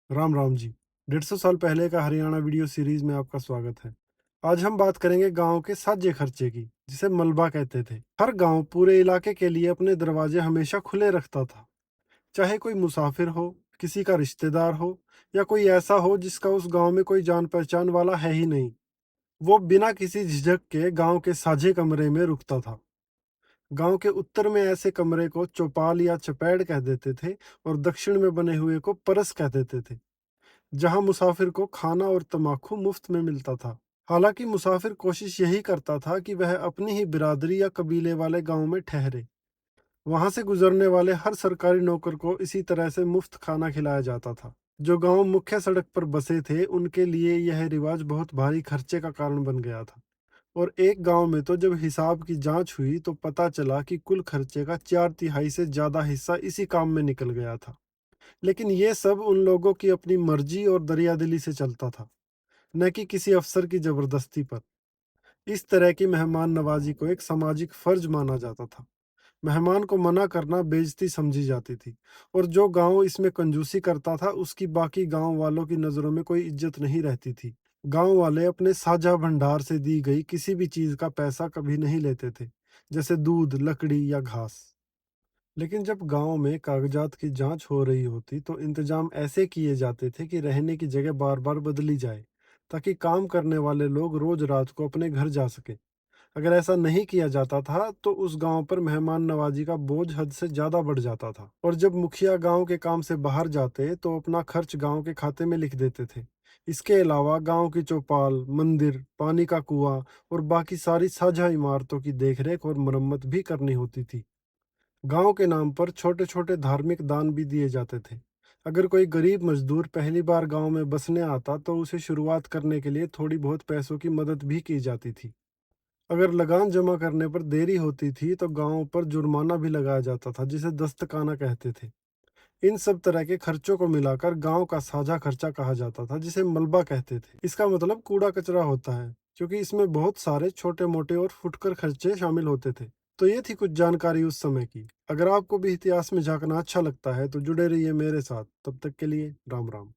राम राम जी। 150 साल पहले का हरियाणा वीडियो सीरीज में आपका स्वागत है। आज हम बात करेंगे गांव के साझे खर्चे की, जिसे मलबा कहते थे। हर गांव पूरे इलाके के लिए अपने दरवाजे हमेशा खुले रखता था। चाहे कोई मुसाफिर हो, किसी का रिश्तेदार हो, या कोई ऐसा हो जिसका उस गांव में कोई जान पहचान वाला है ही नहीं, वो बिना किसी झिझक के गांव के साझे कमरे में रुकता था। गांव के उत्तर में ऐसे कमरे को चौपाल या चपैड़ कह देते थे, और दक्षिण में बने हुए को परस कह देते थे, जहां मुसाफिर को खाना और तमाकू मुफ्त में मिलता था। हालांकि मुसाफिर कोशिश यही करता था कि वह अपनी ही बिरादरी या कबीले वाले गांव में ठहरे। वहां से गुजरने वाले हर सरकारी नौकर को इसी तरह से मुफ्त खाना खिलाया जाता था। जो गांव मुख्य सड़क पर बसे थे, उनके लिए यह रिवाज बहुत भारी खर्चे का कारण बन गया था। और एक गांव में तो जब हिसाब की जांच हुई तो पता चला कि कुल खर्चे का 4/3 से ज्यादा हिस्सा इसी काम में निकल गया था। लेकिन ये सब उन लोगों की अपनी मर्जी और दरियादिली से चलता था, न कि किसी अफसर की जबरदस्ती पर। इस तरह की मेहमान नवाजी को एक सामाजिक फर्ज माना जाता था। मेहमान को मना करना बेइज्जती समझी जाती थी, और जो गांव इसमें कंजूसी करता था उसकी बाकी गांव वालों की नज़रों में कोई इज्जत नहीं रहती थी। गांव वाले अपने साझा भंडार से दी गई किसी भी चीज का पैसा कभी नहीं लेते थे, जैसे दूध, लकड़ी या घास। लेकिन जब गांव में कागजात की जांच हो रही होती तो इंतजाम ऐसे किए जाते थे कि रहने की जगह बार बार बदली जाए, ताकि काम करने वाले लोग रोज रात को अपने घर जा सके। अगर ऐसा नहीं किया जाता था तो उस गांव पर मेहमान नवाजी का बोझ हद से ज्यादा बढ़ जाता था। और जब मुखिया गांव के काम से बाहर जाते तो अपना खर्च गांव के खाते में लिख देते थे। इसके अलावा गांव की चौपाल, मंदिर, पानी का कुआं और बाकी सारी साझा इमारतों की देखरेख और मरम्मत भी करनी होती थी। गांव के नाम पर छोटे छोटे धार्मिक दान भी दिए जाते थे। अगर कोई गरीब मजदूर पहली बार गांव में बसने आता तो उसे शुरुआत करने के लिए थोड़ी बहुत पैसों की मदद भी की जाती थी। अगर लगान जमा करने पर देरी होती थी तो गांव पर जुर्माना भी लगाया जाता था, जिसे दस्तकाना कहते थे। इन सब तरह के खर्चों को मिलाकर गांव का साझा खर्चा कहा जाता था, जिसे मलबा कहते थे। इसका मतलब कूड़ा कचरा होता है, क्योंकि इसमें बहुत सारे छोटे मोटे और फुटकर खर्चे शामिल होते थे। तो ये थी कुछ जानकारी उस समय की। अगर आपको भी इतिहास में झांकना अच्छा लगता है तो जुड़े रहिए मेरे साथ। तब तक के लिए राम राम।